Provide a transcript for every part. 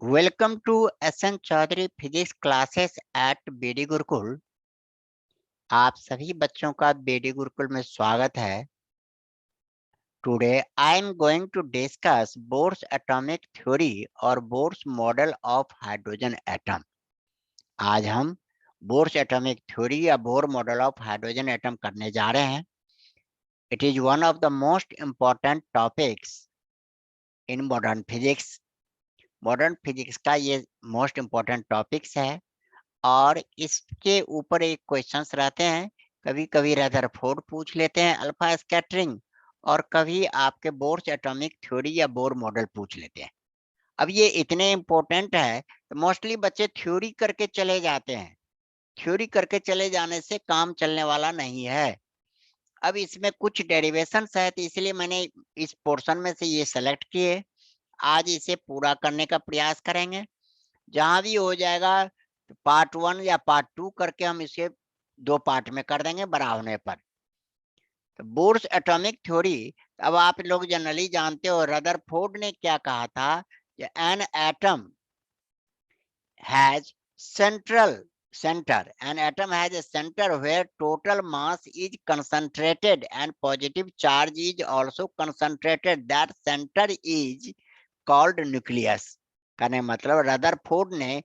Welcome to SN Chaudhary physics classes at BD Gurukul. आप सभी बच्चों का बीडी गुरुकुल में स्वागत है। Today I am going to discuss Bohr's atomic theory और Bohr's model of hydrogen atom. आज हम बोर्स एटॉमिक थ्योरी या Bohr model of hydrogen atom करने जा रहे हैं। It is one of the most important topics in modern physics. Modern physics का ये मोस्ट इम्पॉर्टेंट टॉपिक्स है और इसके ऊपर एक क्वेश्चंस रहते हैं। कभी कभी रदरफोर्ड पूछ लेते हैं अल्फा स्कैटरिंग, और कभी आपके बोर्स एटॉमिक थ्योरी या बोर मॉडल पूछ लेते हैं। अब ये इतने इम्पोर्टेंट है तो मोस्टली बच्चे थ्योरी करके चले जाते हैं। थ्योरी करके चले जाने से काम चलने वाला नहीं है। अब इसमें कुछ डेरिवेशंस है तो इसलिए मैंने इस पोर्शन में से ये सेलेक्ट किए। आज इसे पूरा करने का प्रयास करेंगे। जहां भी हो जाएगा पार्ट 1 या पार्ट 2 करके हम इसे 2 पार्ट में कर देंगे बड़ा होने पर। तो बोर्स एटॉमिक थ्योरी, अब आप लोग जनरली जानते हो रदरफोर्ड ने क्या कहा था कि an atom has an atom has a center where total mass is concentrated and positive charge is also concentrated. That center is called nucleus। कहने मतलब रदरफोर्ड ने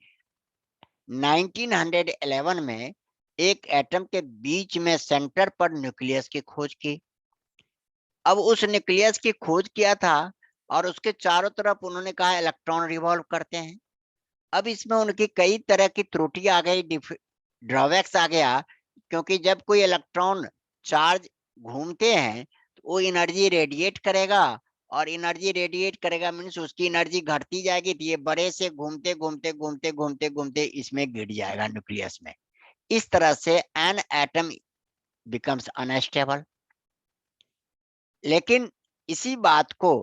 1911 में एक एटम के बीच में सेंटर पर न्यूक्लियस की खोज की। अब उस न्यूक्लियस की खोज किया था और उसके चारों तरफ उन्होंने कहा इलेक्ट्रॉन रिवॉल्व करते हैं। अब इसमें उनकी कई तरह की त्रुटि आ गई, ड्रॉबैक्स आ गया, क्योंकि जब कोई इलेक्ट्रॉन चार्ज घूमते हैं तो वो एनर्जी रेडिएट करेगा, और एनर्जी रेडिएट करेगा मीन्स उसकी एनर्जी घटती जाएगी, तो ये बड़े से घूमते घूमते घूमते घूमते घूमते इसमें गिर जाएगा न्यूक्लियस में। इस तरह से एन एटम बिकम्स अनस्टेबल। लेकिन इसी बात को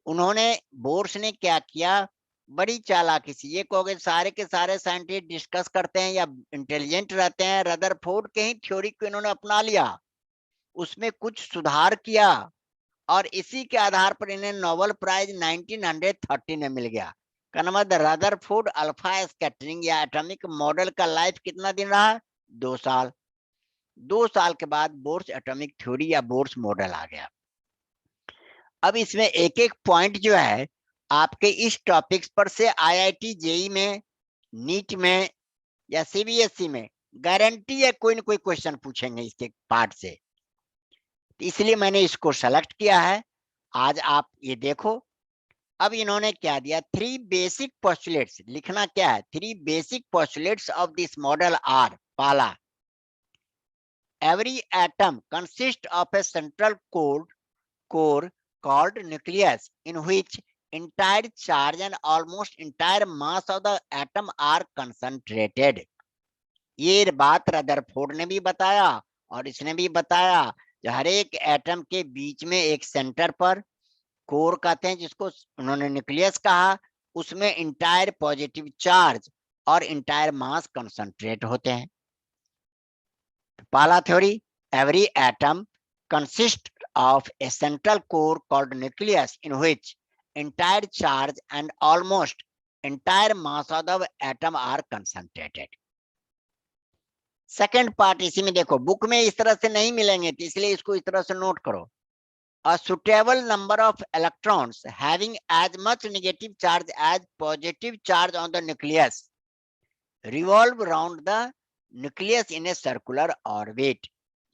उन्होंने, बोर्स ने क्या किया, बड़ी चालाकी से, ये कहोगे सारे के सारे साइंटिस्ट डिस्कस करते हैं या इंटेलिजेंट रहते हैं, रदरफोर्ड के ही थ्योरी को इन्होंने अपना लिया, उसमें कुछ सुधार किया और इसी के आधार पर इन्हें नोबेल प्राइज 1930 में मिल गया। का नाम है रदरफोर्ड अल्फा स्कैटरिंग या एटॉमिक मॉडल का लाइफ कितना दिन रहा? 2 साल। 2 साल के बाद बोर्स एटॉमिक थ्योरी या बोर्स मॉडल आ गया। अब इसमें एक एक पॉइंट जो है आपके इस टॉपिक्स पर से आईआईटी जेई में, नीट में या सीबीएसई में गारंटी है कोई ना कोई क्वेश्चन पूछेंगे इसके पार्ट से, इसलिए मैंने इसको सेलेक्ट किया है। आज आप ये देखो। अब इन्होंने क्या दिया, 3 बेसिक पोस्टुलेट्स लिखना। क्या है 3 basic postulates of this model are? पहला, every atom consist of a central core called nucleus in which entire charge and almost entire mass of the atom are concentrated। ये बात रदरफोर्ड ने भी बताया और इसने भी बताया, हर एक एटम के बीच में एक सेंटर पर कोर कहते हैं जिसको उन्होंने न्यूक्लियस कहा, उसमें इंटायर पॉजिटिव चार्ज और इंटायर मास कंसंट्रेट होते हैं। पहला theory, every atom consist of a central core called nucleus in which entire charge and almost entire mass of the atom are concentrated। Second part इसी में देखो, book में इस तरह से नहीं मिलेंगे तो इसलिए इसको इस तरह से नोट करो। A suitable number of electrons having as much negative charge as positive charge on the nucleus revolve around the nucleus in a circular orbit।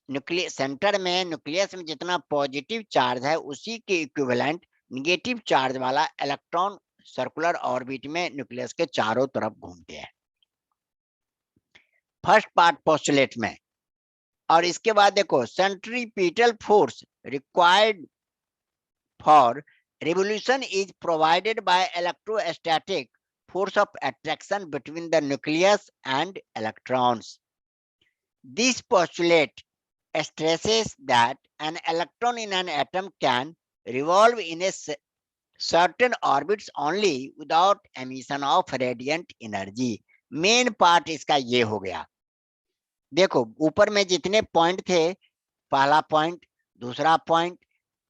Nucleus centre में, न्यूक्लियस में जितना पॉजिटिव चार्ज है उसी के इक्विवेलेंट नेगेटिव चार्ज वाला electron circular orbit में nucleus के चारों तरफ घूमते हैं, फर्स्ट पार्ट पोस्टुलेट में। और इसके बाद देखो, centripetal force required for revolution is provided by electrostatic force of attraction between the nucleus and electrons. This postulate stresses that an electron in an atom can revolve in a certain orbits only without emission of radiant energy। Main part इसका ये हो गया। देखो ऊपर में जितने point थे, पहला पॉइंट, दूसरा पॉइंट,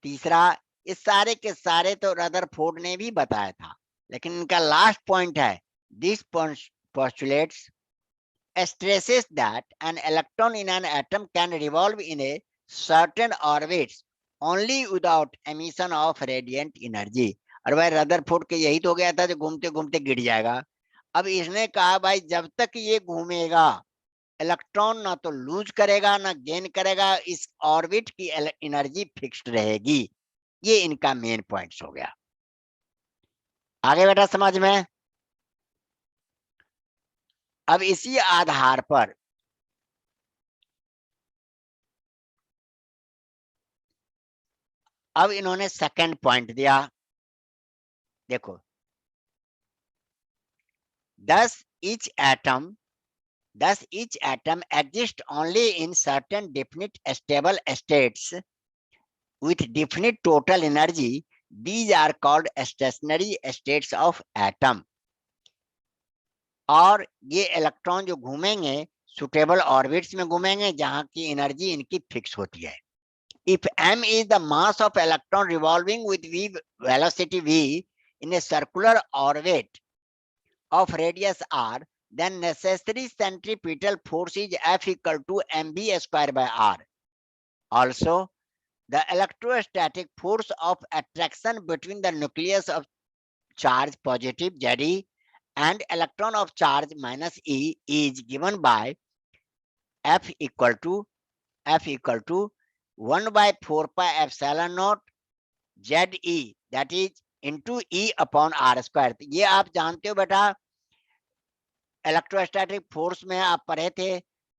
तीसरा, इस सारे के सारे तो रदरफोर्ड ने भी बताया था। लेकिन इनका लास्ट पॉइंट है, this postulates stresses that an electron in an atom can revolve in a certain orbits only without emission of radiant energy। और भाई रदरफोर्ड के यही तो गया था जो घूमते घूमते गिर जाएगा। अब इसने कहा भाई जब तक ये घूमेगा इलेक्ट्रॉन ना तो लूज करेगा ना गेन करेगा, इस ऑर्बिट की एनर्जी फिक्स्ड रहेगी। ये इनका मेन पॉइंट्स हो गया। आगे बेटा समझ में। अब इसी आधार पर अब इन्होंने सेकंड पॉइंट दिया, देखो, thus each atom exists only in certain definite stable states with definite total energy. These are called stationary states of atom। और ये इलेक्ट्रॉन जो घूमेंगे सुटेबल ऑर्बिट्स में घूमेंगे जहां की एनर्जी इनकी फिक्स होती है। If m is the mass of electron revolving with v velocity v in a circular orbit of radius r, then necessary centripetal force is F equal to mv square by r. Also, the electrostatic force of attraction between the nucleus of charge positive Ze and electron of charge minus E is given by F equal to 1 by 4 pi epsilon naught Ze, that is into E upon R square। ये आप जानते हो बेटा, electrostatic force में आप पढ़े थे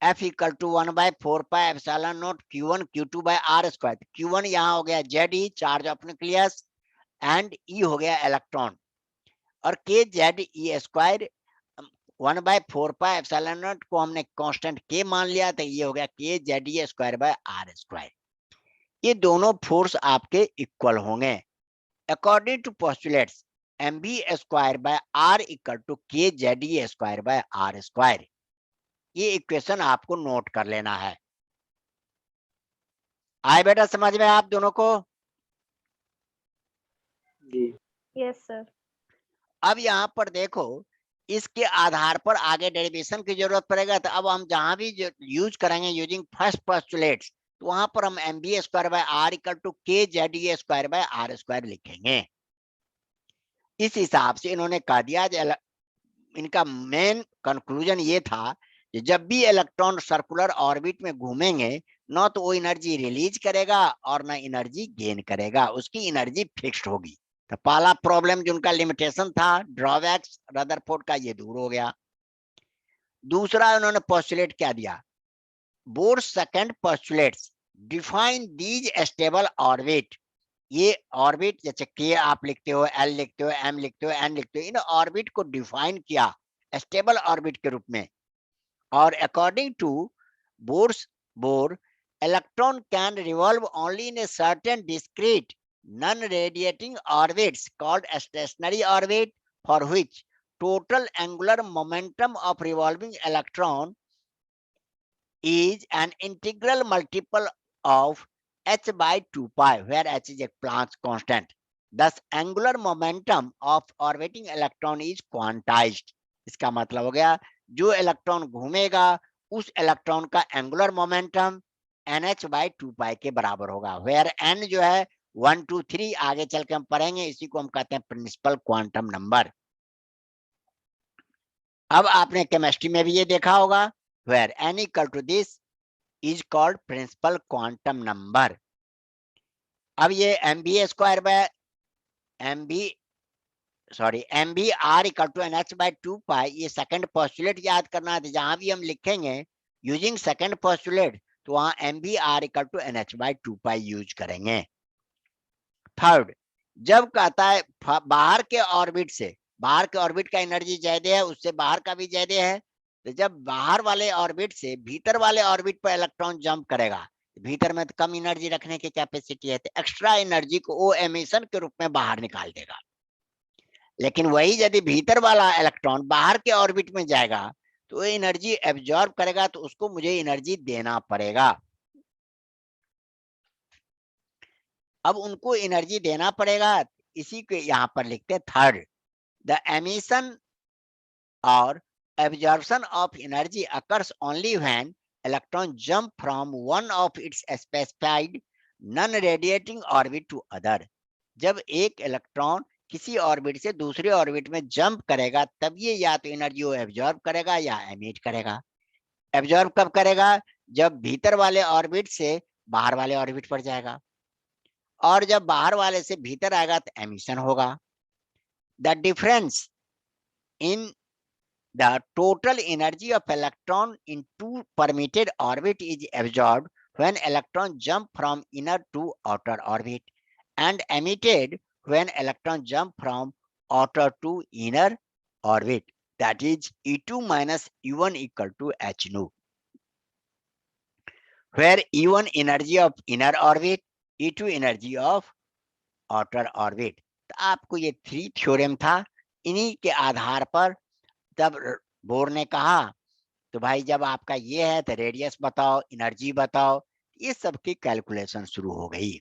F equal to 1 by 4 pi epsilon not Q1 Q2 by R square. Q1 यहाँ हो गया Ze charge of nucleus and E हो गया इलेक्ट्रॉन, और KZe square 1 by 4 pi epsilon not को हमने कांस्टेंट K मान लिया था, ये हो गया KZe square by R square. ये दोनों फोर्स आपके इक्वल होंगे according to postulates mv square by r equal to KZe square by R square. ये इक्वेशन आपको नोट कर लेना है। आए बेटा समझ में आप दोनों को? जी यस सर। अब यहाँ पर देखो, इसके आधार पर आगे डेरिवेशन की जरूरत पड़ेगा, तो अब हम जहां भी यूज करेंगे यूजिंग फर्स्ट पोस्टुलेट्स, तो वहां पर हम mv square by r equal to KZe square by R square लिखेंगे। इस हिसाब से इन्होंने कह दिया, इनका मेन कंक्लूजन ये था कि जब भी इलेक्ट्रॉन सर्कुलर ऑर्बिट में घूमेंगे ना तो वो एनर्जी रिलीज करेगा और ना एनर्जी गेन करेगा, उसकी एनर्जी फिक्स्ड होगी। तो पहला प्रॉब्लम जो उनका लिमिटेशन था, ड्रॉबैक्स रदरफोर्ड का, ये दूर हो गया। दूसरा उन्होंने पोस्टुलेट क्या दिया, board second postulates define these stable orbit. ये ऑर्बिट जैसे के आप लिखते हो, एल लिखते हो, एम लिखते हो, एन लिखते हो, इन ऑर्बिट को डिफाइन किया स्टेबल ऑर्बिट के रूप में। और according to Bohr electron can revolve only in a certain discrete non radiating orbits called stationary orbit for which total angular momentum of revolving electron is an integral multiple of h by 2 pi, where h is a Planck's constant. Thus angular momentum of orbiting electron is quantized। इसका मतलब हो गया जो electron घूमेगा उस electron का angular momentum nh by 2 pi के बराबर होगा, where n जो है 1 2 3 आगे चल के हम पढ़ेंगे, इसी को हम कहते हैं प्रिंसिपल क्वांटम नंबर। अब आपने केमिस्ट्री में भी ये देखा होगा, where n equal to this is called principal quantum number। अब ये mv square by mv r equal to nh by 2 pi, ये सेकंड पोस्टुलेट याद करना है। जहां भी हम लिखेंगे यूजिंग सेकंड पोस्टुलेट, तो वहां mv r equal to nh by 2 pi use करेंगे। थर्ड, जब कहता है बाहर के ऑर्बिट का एनर्जी ज्यादा है, उससे बाहर का भी ज्यादा है, तो जब बाहर वाले ऑर्बिट से भीतर वाले ऑर्बिट पर इलेक्ट्रॉन जंप करेगा, भीतर में तो कम एनर्जी रखने की कैपेसिटी है, तो एक्स्ट्रा एनर्जी को वो एमिशन के रूप में बाहर निकाल देगा। लेकिन वही यदि भीतर वाला इलेक्ट्रॉन बाहर के ऑर्बिट में जाएगा तो वो एनर्जी एब्जॉर्ब करेगा, तो उसको मुझे एनर्जी देना पड़ेगा। अब उनको एनर्जी देना पड़ेगा, इसी को यहाँ पर लिखते हैं third. The emission or absorption of energy occurs only when electron jump from one of its specified non-radiating orbit to other. जब एक इलेक्ट्रॉन किसी ऑर्बिट से दूसरे ऑर्बिट में जंप करेगा तब ये या तो एनर्जी को एब्जॉर्ब करेगा या एमिट करेगा। एब्जॉर्ब कब करेगा? जब भीतर वाले ऑर्बिट से बाहर वाले ऑर्बिट पर जाएगा, और जब बाहर वाले से भीतर आएगा तो एमिशन होगा। The difference in the total energy of electron in two permitted orbit is absorbed when electron jump from inner to outer orbit and emitted when electron jump from outer to inner orbit. That is E2 minus E1 equal to H nu, where E1 energy of inner orbit, E2 energy of outer orbit. तो आपको ये 3 theorem था, इन्हीं के आधार पर तब bore ने कहा तो भाई जब आपका ये है तो रेडियस बताओ, एनर्जी बताओ, ये सब की कैलकुलेशन शुरू हो गई।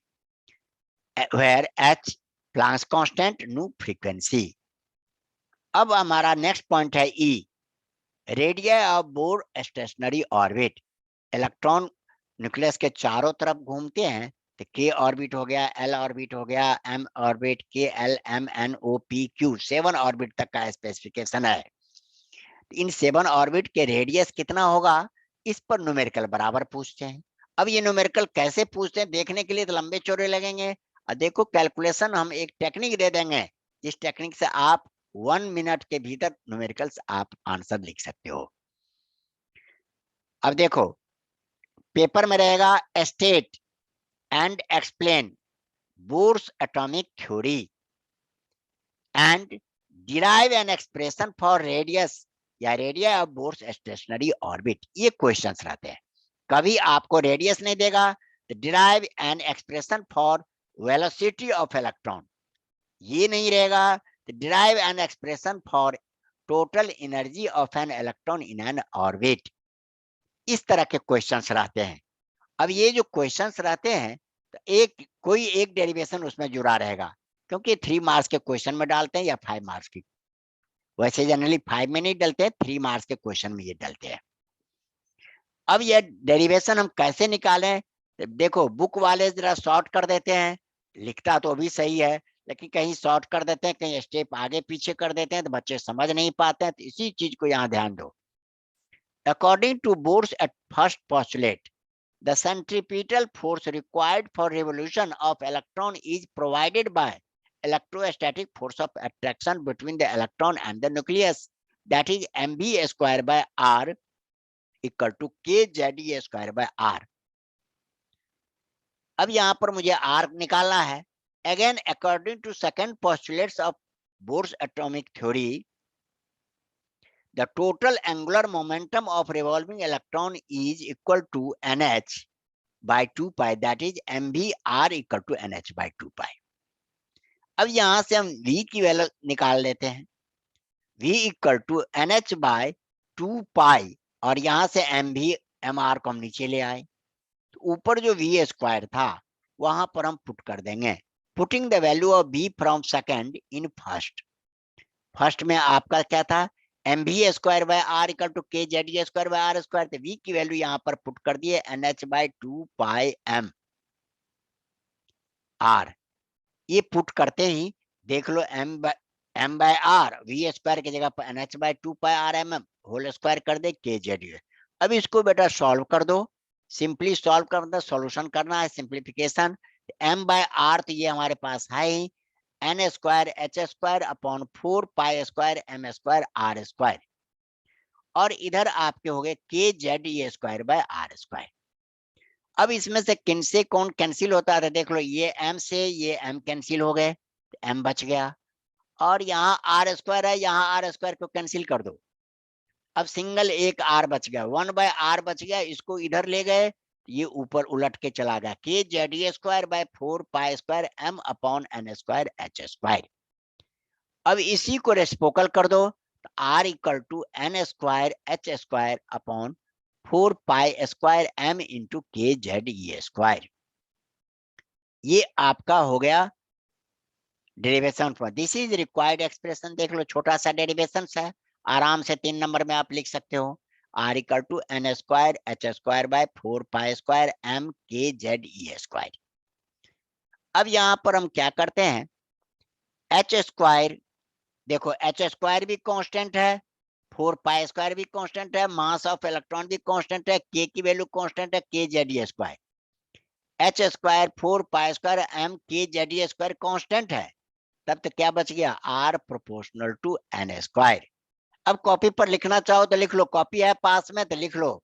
Where h Planck's constant, nu frequency. अब हमारा नेक्स्ट पॉइंट है e, radius of Bohr stationary orbit. Electron nucleus के चारों तरफ घूमते हैं तो के ऑर्बिट हो गया, एल ऑर्बिट हो गया, M orbit, K L M N O P Q, 7 orbit तक का स्पेसिफिकेशन है। इन 7 ऑर्बिट के रेडियस कितना होगा, इस पर न्यूमेरिकल बराबर पूछते हैं। अब ये न्यूमेरिकल कैसे पूछते हैं देखने के लिए तो लंबे चौड़े लगेंगे, और देखो कैलकुलेशन हम एक टेक्निक दे देंगे जिस टेक्निक से आप 1 मिनट के भीतर न्यूमेरिकल्स आप आंसर लिख सकते हो। अब देखो पेपर में रहेगा state and explain Bohr's atomic theory and derive an expression for radius या radius of Bohr's stationary orbit. ये क्वेश्चंस रहते हैं। कभी आपको रेडियस नहीं देगा तो derive an expression for velocity of electron, ये नहीं रहेगा तो derive an expression for total energy of an electron in n orbit. इस तरह के क्वेश्चंस रहते हैं। अब ये जो क्वेश्चंस रहते हैं तो कोई एक डेरिवेशन उसमें जुड़ा रहेगा, क्योंकि 3 मार्क्स के क्वेश्चन में डालते हैं या 5 मार्क्स की, वैसे जनरली 5 में नहीं डलते हैं, 3 मार्क्स के क्वेश्चन में ये डलते हैं। अब ये डेरिवेशन हम कैसे निकालें? देखो बुक वाले जरा शॉर्ट कर देते हैं, लिखता तो भी सही है लेकिन कहीं शॉर्ट कर देते हैं, कहीं स्टेप आगे पीछे कर देते हैं तो बच्चे समझ नहीं पाते हैं, तो इसी चीज को यहाँ ध्यान दो। According to Bohr's at first postulate, the centripetal force required for revolution of electron is provided by electrostatic force of attraction between the electron and the nucleus, that is mv square by r equal to kZe square by r। अब यहाँ पर मुझे r निकालना है। Again according to second postulates of Bohr's atomic theory, the total angular momentum of revolving electron is equal to nh by 2 pi, that is mv r equal to nh by 2 pi। अब यहां से हम v की value निकाल लेते हैं, v equal to nh by 2 pi, और यहां से mv mr को हम नीचे ले आए तो ऊपर जो v स्क्वायर था वहां पर हम पुट कर देंगे। Putting the value of v from second in first, first में आपका क्या था, mv square by r equal to kZe square by r square, तो v की वैल्यू यहाँ पर पुट कर दिए nh by 2 pi m r। ये पुट करते ही देख लो m by r, v square की जगह पर nh by 2 pi r mm whole square कर दे kZe। अब इसको बेटा सॉल्व कर दो, सिंपली सॉल्व करना, सॉल्यूशन करना है, सिंप्लीफिकेशन। m बाय r तो ये हमारे पास है ही n square h square upon 4 pi square m square r square, और इधर आपके हो गए kZe square by r square. अब इसमें से किन से कौन कैंसिल होता है, देख लो ये m से ये m कैंसिल हो गए, m बच गया, और यहाँ r स्क्वायर है, यहाँ r स्क्वायर को कैंसिल कर दो। अब सिंगल एक r बच गया, 1 बाय r बच गया, इसको इधर ले गए, ये ऊपर उलट के चला गया, kZe square by 4 pi square m upon n square h square. अब इसी को रेसिप्रोकल कर दो तो r equal to n square h square upon 4 pi square m into kZe square. ये आपका हो गया derivation for this is required expression. देख लो छोटा सा डेरिवेशन है, आराम से 3 नंबर में आप लिख सकते हो। R equal to n square h square by 4 pi square m के जेड ई स्क्वायर। अब यहाँ पर हम क्या करते हैं, एच स्क्वायर, देखो एच स्क्वायर भी कांस्टेंट है, 4 पाई स्क्वायर भी कांस्टेंट है, मास ऑफ इलेक्ट्रॉन भी कांस्टेंट है, के की वैल्यू कांस्टेंट है, k Z e square. H square 4 pi square m के जेड ई स्क्वायर कांस्टेंट है, तब तो क्या बच गया, r proportional to n square. अब कॉपी पर लिखना चाहो तो लिख लो, कॉपी है पास में तो लिख लो।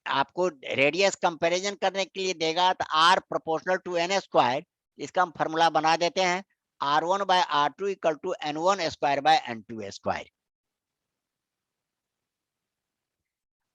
आपको रेडियस कंपैरिजन करने के लिए देगा तो r proportional to n square, इसका हम फॉर्मूला बना देते हैं, R1 by R2 equal to N1 square by N2 square.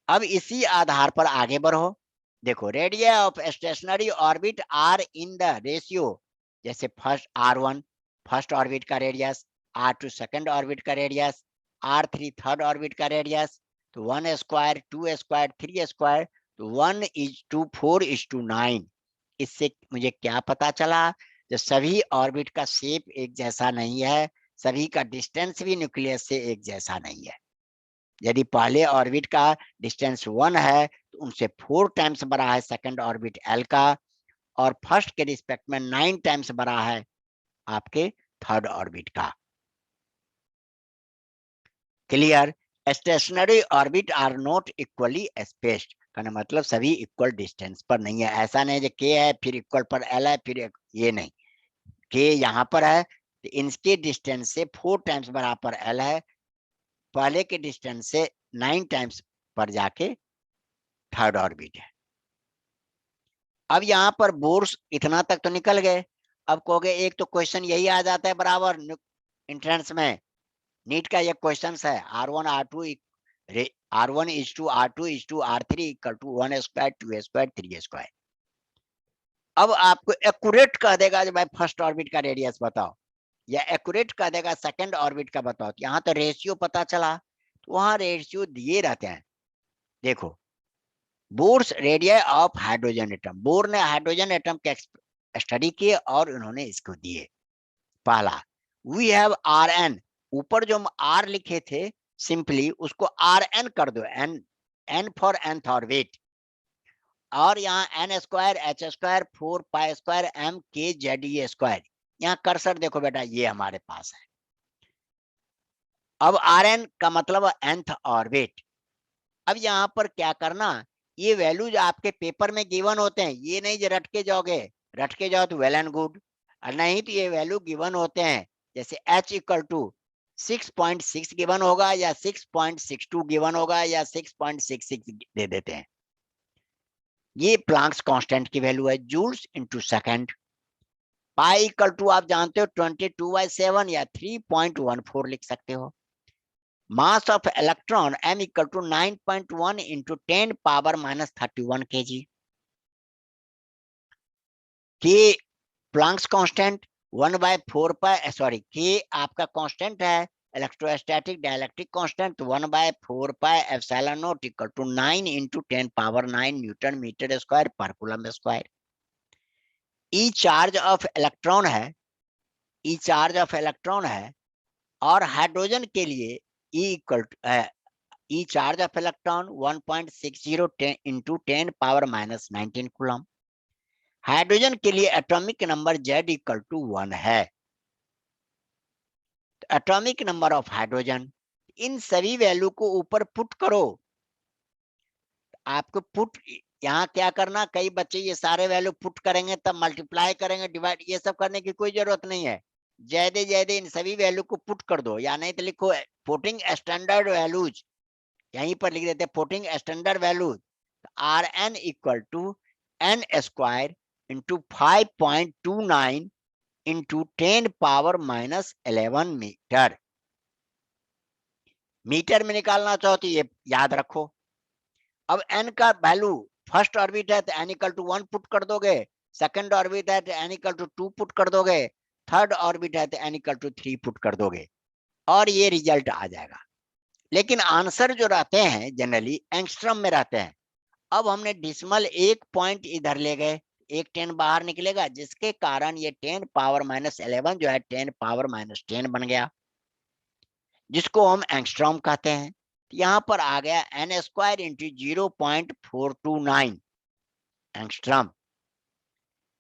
अब इसी आधार पर आगे बढ़ो। देखो radius of stationary orbit are in the ratio, जैसे फर्स्ट R1 फर्स्ट ऑर्बिट का रेडियस, R2 सेकंड ऑर्बिट का रेडियस, R3 थर्ड ऑर्बिट का रेडियस, तो 1 स्क्वायर 2 स्क्वायर 3 स्क्वायर, तो 1:4:9। इससे मुझे क्या पता चला, जो सभी ऑर्बिट का शेप एक जैसा नहीं है, सभी का डिस्टेंस भी न्यूक्लियस से एक जैसा नहीं है। यदि पहले ऑर्बिट का डिस्टेंस 1 है तो उनसे 4 टाइम्स बड़ा है सेकंड ऑर्बिट एल का, और फर्स्ट के रिस्पेक्ट में 9 टाइम्स बड़ा है आपके थर्ड ऑर्बिट का। Clear? Stationary orbit are not equally spaced, कहने मतलब सभी इक्वल डिस्टेंस पर नहीं है। ऐसा नहीं जो के है फिर इक्वल पर एल है, फिर ये नहीं, के यहाँ पर है तो इनके डिस्टेंस से 4 टाइम्स बराबर एल है, पहले के डिस्टेंस से 9 टाइम्स पर जाके थर्ड ऑर्बिट है। अब यहाँ पर बोर्स इतना तक तो निकल गए। अब कहोगे एक तो क्वेश्चन यही आ जाता है बराबर एंट्रेंस में, नीट का ये क्वेश्चन है, R1 is to R2 is to R3 equal to 1 square 2 square 3 square. अब आपको एक्यूरेट कह देगा जो भाई फर्स्ट ऑर्बिट का रेडियस बताओ, या एक्यूरेट कह देगा सेकंड ऑर्बिट का बताओ, तो यहाँ तो रेशियो पता चला, तो वहां रेशियो दिए रहते हैं। देखो Bohr's radius of hydrogen atom, Bohr ने हाइड्रोजन एटम के स्टडी किए और उन्होंने इसको दिए। पहला वी हैव आर एन, ऊपर जो हम आर लिखे थे सिंपली उसको आर एन कर दो, n n for nth orbit, और यहाँ n square h square 4 pi square m के जेड ई स्क्वायर। यहाँ कर्सर देखो बेटा, ये हमारे पास है। अब आर एन का मतलब एनथ ऑर्बिट। अब यहाँ पर क्या करना, ये वैल्यूज आपके पेपर में गिवन होते हैं, ये नहीं जो रट के जाओगे, रट के जाओ तो वेल एंड गुड, और नहीं तो ये वैल्यू गिवन होते हैं, जैसे h इक्वल टू 6.6 गिवन होगा, या 6.62 गिवन होगा, या 6.66 दे देते हैं। ये प्लांक्स कांस्टेंट की वैल्यू है, joules into second. Pi equal to आप जानते हो 22/7 या 3.14 लिख सकते हो। Mass of electron m equal to 9.1 into 10 power minus 31 kg। K Planck's constant 1/4 pi, sorry k आपका कांस्टेंट है electrostatic dielectric constant, 1/4 pi epsilon naught equal to 9 into 10 power 9 newton metre square पर coulomb square. E charge of electron है, ई charge of electron है, और hydrogen के लिए e equal e charge of electron 1.60 into 10 power minus 19 coulomb. Hydrogen के लिए atomic number Z equal to 1 है। तो एटॉमिक नंबर ऑफ हाइड्रोजन, इन सभी वैल्यू को ऊपर पुट करो। आपको पुट यहाँ क्या करना, कई बच्चे ये सारे वैल्यू पुट करेंगे तब मल्टीप्लाई करेंगे डिवाइड, ये सब करने की कोई जरूरत नहीं है। ज्यादा ज्यादा इन सभी वैल्यू को पुट कर दो, या नहीं तो लिखो पुटिंग स्टैंडर्ड वैल्यूज, यहीं पर लिख देते putting standard values. R n equal to n square into 5.29 into 10 power minus 11 metre. Metre में निकालना चाहो तो ये याद रखो। अब n का वैल्यू फर्स्ट ऑर्बिट है तो n इक्वल टू 1 पुट कर दोगे, सेकंड ऑर्बिट है तो n इक्वल टू 2 पुट कर दोगे, थर्ड ऑर्बिट है तो n इक्वल टू 3 पुट कर दोगे, और ये रिजल्ट आ जाएगा। लेकिन आंसर जो रहते हैं जनरली एंगस्ट्रम में रहते हैं। अब हमने डिसिमल 1 पॉइंट इधर ले गए, एक 10 बाहर निकलेगा, जिसके कारण ये 10 पावर माइनस 11 जो है 10 पावर माइनस 10 बन गया, जिसको हम एंगस्ट्रॉम कहते हैं। यहाँ पर आ गया n स्क्वायर इंटू 0.429 एंगस्ट्रॉम।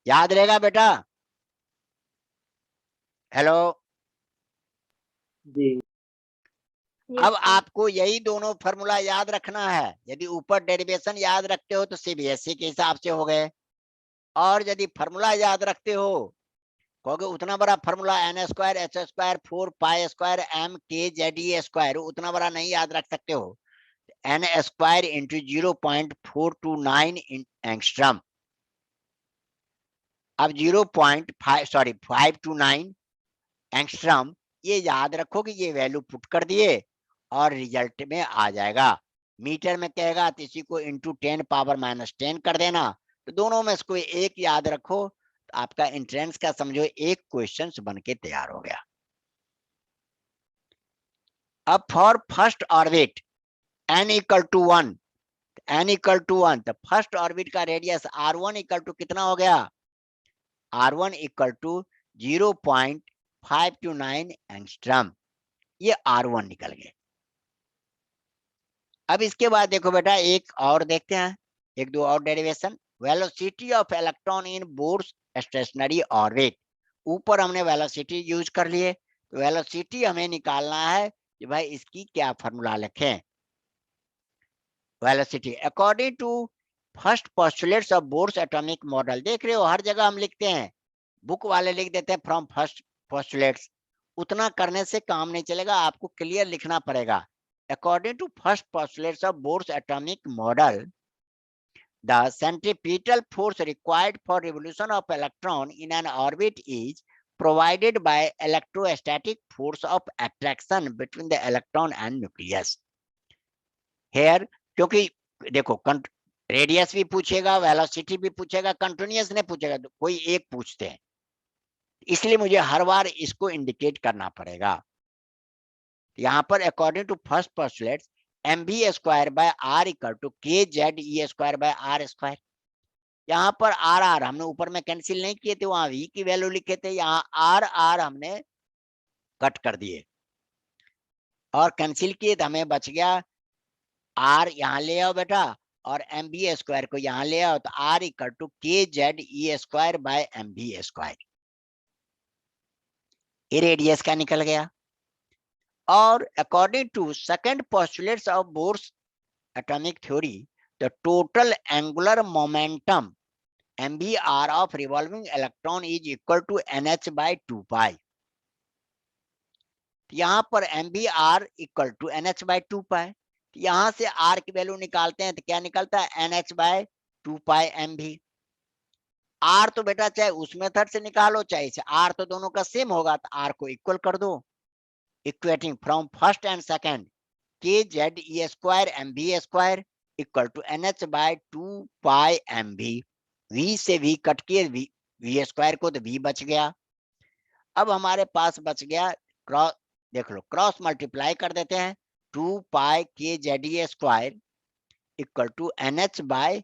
याद रहेगा बेटा? हेलो। जी। अब आपको यही दोनों फॉर्मूला याद रखना है। यदि ऊपर डेरिवेशन याद रखते हो तो सीबीएसई के हिसाब से हो गए, और यदि फॉर्मूला याद रखते हो कहोगे उतना बड़ा formula n square h square 4 pi square m k z e square, उतना बड़ा नहीं याद रख सकते हो। n square into 0.429 angstrom. अब 529 एंगस्ट्रॉम ये याद रखो कि ये वैल्यू पुट कर दिए और रिजल्ट में आ जाएगा। मीटर में कहेगा तो इसी को इंटू 10 पावर माइनस 10 कर देना। तो दोनों में से कोई एक याद रखो, तो आपका एंट्रेंस का समझो एक क्वेश्चन बन के तैयार हो गया। अब for first orbit n equal to 1, n equal to 1, तो फर्स्ट ऑर्बिट का रेडियस r1 इक्वल टू कितना हो गया? r1 equal to 0.529 angstrom. ये r1 निकल गए। अब इसके बाद देखो बेटा एक और देखते हैं, एक दो और derivation. Velocity of electron in Bohr's stationary orbit. ऊपर हमने वेलोसिटी यूज कर लिए, तो वेलोसिटी हमें निकालना है कि भाई इसकी क्या फॉर्मूला लिखें। Velocity according to first postulates of Bohr's atomic model. देख रहे हो हर जगह हम लिखते हैं, बुक वाले लिख देते हैं फ्रॉम फर्स्ट पोस्टुलेट्स। उतना करने से काम नहीं चलेगा, आपको क्लियर लिखना पड़ेगा। According to first postulates of Bohr's atomic model, the centripetal force required for revolution of electron in an orbit is provided by electrostatic force of attraction between the electron and nucleus. Here, क्योंकि देखो radius भी पूछेगा, velocity भी पूछेगा, continuous नहीं पूछेगा, तो कोई एक पूछते हैं, इसलिए मुझे हर बार इसको इंडिकेट करना पड़ेगा। यहाँ पर according to first postulate mv square by r equal to के Z e square by r square. यहाँ पर आर आर हमने ऊपर में कैंसिल नहीं किए थे, वहां v की वैल्यू लिखे थे, यहाँ आर आर हमने कट कर दिए और कैंसिल किए, तो हमें बच गया r, यहाँ ले आओ बेटा, और mv स्क्वायर को यहाँ ले आओ, तो r इक्वल टू के Z e square by mv square. ये रेडियस का निकल गया। और according to second postulates of Bohr's atomic theory, the total angular momentum mvr of revolving electron is equal to nh by 2 pi। यहाँ पर mvr equal to nh by 2 pi, यहाँ से r की वैल्यू निकालते हैं तो क्या निकलता है? nh by 2 pi mv। r तो बेटा चाहे उस मेथड से निकालो चाहे इसे, r तो दोनों का सेम होगा, तो r को इक्वल कर दो। Equating from first and second k Z e square mv square equal to nh by 2 pi mv। v से v कट के v स्क्वायर को तो v बच गया। अब हमारे पास बच गया क्रॉस, देख लो क्रॉस मल्टीप्लाई कर देते हैं, 2 pi K Z e square equal to nh by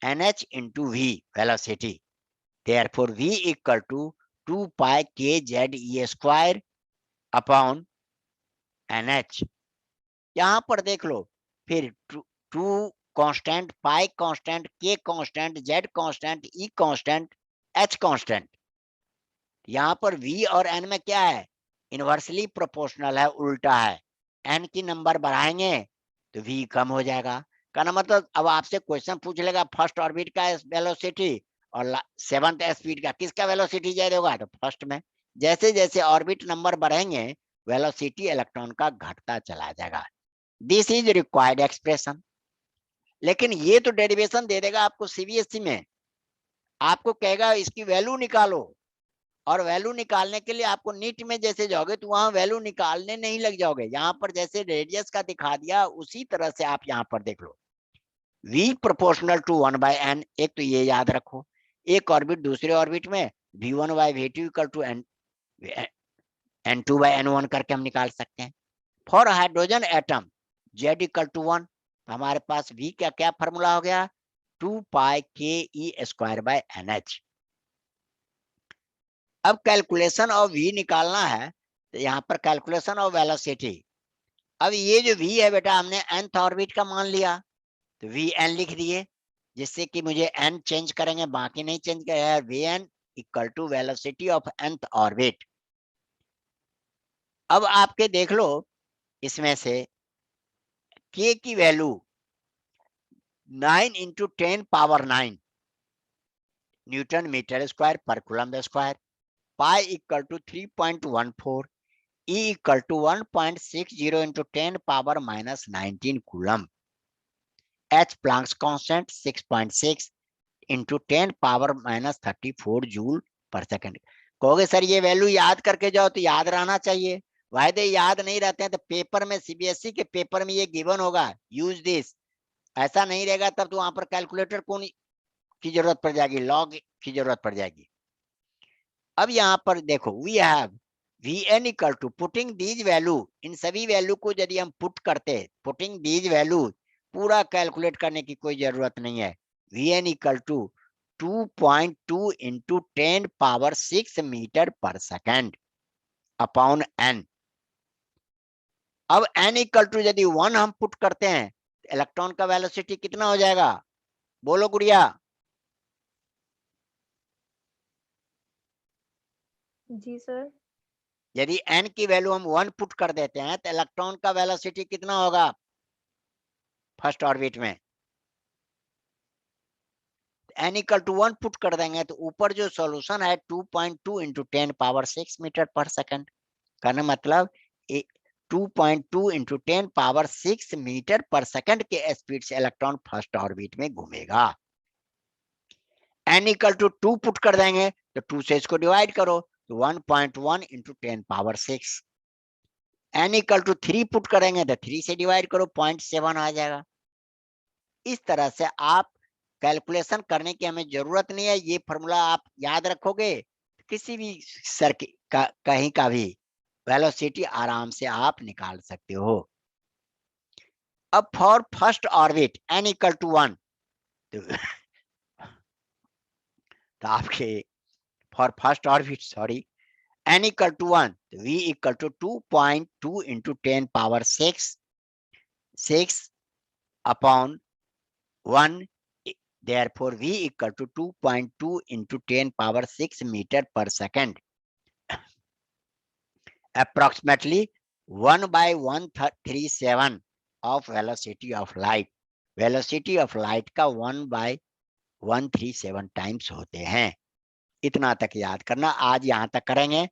nh into v velocity. Therefore v equal to 2 pi K Z e square upon nh। यहाँ पर देख लो फिर 2 constant, pi constant, K constant, Z constant, e constant, h constant. यहाँ पर v और n में क्या है? इनवर्सली प्रोपोर्शनल है, उल्टा है। n की नंबर बढ़ाएंगे तो v कम हो जाएगा। कहना मतलब अब आपसे क्वेश्चन पूछ लेगा फर्स्ट ऑर्बिट का वेलोसिटी और सेवंथ स्पीड का, किसका वेलोसिटी ज्यादा होगा? तो फर्स्ट में। जैसे जैसे ऑर्बिट नंबर बढ़ेंगे वेलोसिटी इलेक्ट्रॉन का घटता चला जाएगा। This is required expression. लेकिन ये तो डेरिवेशन दे देगा आपको सीबीएसई में, आपको कहेगा इसकी वैल्यू निकालो, और वैल्यू निकालने के लिए आपको नीट में जैसे जाओगे तो वहां वैल्यू निकालने नहीं लग जाओगे। यहाँ पर जैसे रेडियस का दिखा दिया उसी तरह से आप यहाँ पर देख लो, v प्रोपोर्शनल टू 1/n। एक तो ये याद रखो, एक ऑर्बिट दूसरे ऑर्बिट में v1/v2 इक्वल टू n2/n1 करके हम निकाल सकते हैं। For hydrogen atom z equal to 1, हमारे पास v का क्या फॉर्मूला हो गया? 2 पाई ke²/nh। अब कैलकुलेशन ऑफ v निकालना है, तो यहाँ पर कैलकुलेशन ऑफ वेलोसिटी। अब ये जो v है बेटा, हमने nth ऑर्बिट का मान लिया, तो vn लिख दिए, जिससे कि मुझे n चेंज करेंगे, बाकी नहीं चेंज करेंगे। vn equal to velocity of nth orbit. अब आपके देख लो इसमें से k की वैल्यू 9 × 10⁻⁹ न्यूटन मीटर स्क्वायर पर coulomb square. Pi equal to 3.14, E इक्वल टू 1.60 × 10⁻⁻19 coulomb. H Planck's constant 6.6 × 10⁻⁻34 joule पर सेकंड। कहोगे सर ये वैल्यू याद करके जाओ, तो याद रहना चाहिए। वायदे याद नहीं रहते हैं तो पेपर में, सीबीएसई के पेपर में ये गिवन होगा, यूज दिस। ऐसा नहीं रहेगा तब तो वहां पर कैलकुलेटर की जरूरत पड़ जाएगी, लॉग की जरूरत पड़ जाएगी। अब यहाँ पर देखो, we have Vn equal to putting these value, इन सभी वैल्यू को यदि हम पुट करते, पुटिंग दीज वैल्यू, पूरा कैलकुलेट करने की कोई जरूरत नहीं है। Vn equal to 2.2 × 10⁻6 metre per second upon n। अब n इक्वल टू यदि 1 हम पुट करते हैं, इलेक्ट्रॉन का वेलोसिटी कितना हो जाएगा, बोलो गुड़िया। जी सर। यदि n की वैल्यू हम 1 पुट कर देते हैं तो इलेक्ट्रॉन का वेलोसिटी कितना होगा फर्स्ट ऑर्बिट में। n इक्वल टू 1 पुट कर देंगे तो ऊपर जो सॉल्यूशन है 2.2 × 10⁻6 मीटर पर सेकंड, कहने मतलब 2.2 × 10⁻6 मीटर पर सेकंड के स्पीड से इलेक्ट्रॉन फर्स्ट ऑर्बिट में घूमेगा। n इक्वल टू 2 पुट कर देंगे तो 2 से इसको डिवाइड करो, तो 1.1 × 10⁻6। n इक्वल टू 3 पुट करेंगे तो 3 से डिवाइड करो, 0.7 आ जाएगा। इस तरह से आप कैलकुलेशन करने की हमें जरूरत नहीं है, ये फॉर्मूला आप याद रखोगे, किसी भी सर्किट का कहीं का भी वेलोसिटी आराम से आप निकाल सकते हो। अब for first orbit n equal to 1, तो आपके for first orbit sorry n equal to 1, तो v equal to 2.2 × 10⁻6 upon 1, therefore v equal to 2.2 × 10⁻6 meter per second, approximately 1/137 of velocity of light। velocity of light का 1/137 times होते हैं। इतना तक याद करना, आज यहाँ तक करेंगे।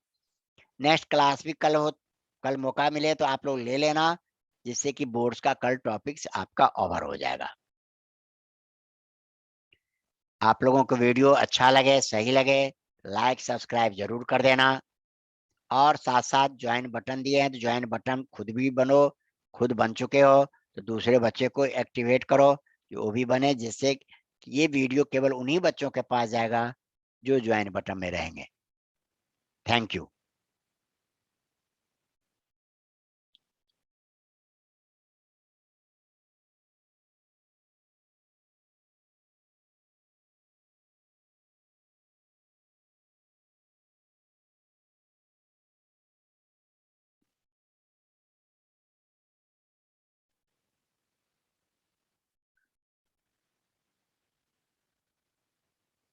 नेक्स्ट क्लास भी कल मौका मिले तो आप लोग ले लेना, जिससे कि बोर्ड्स का कल टॉपिक्स आपका ओवर हो जाएगा। आप लोगों को वीडियो अच्छा लगे, सही लगे, लाइक सब्सक्राइब जरूर कर देना, और साथ साथ ज्वाइन बटन दिए हैं तो ज्वाइन बटन खुद भी बनो, खुद बन चुके हो तो दूसरे बच्चे को एक्टिवेट करो कि वो भी बने, जिससे ये वीडियो केवल उन्हीं बच्चों के पास जाएगा जो ज्वाइन बटन में रहेंगे। Thank you.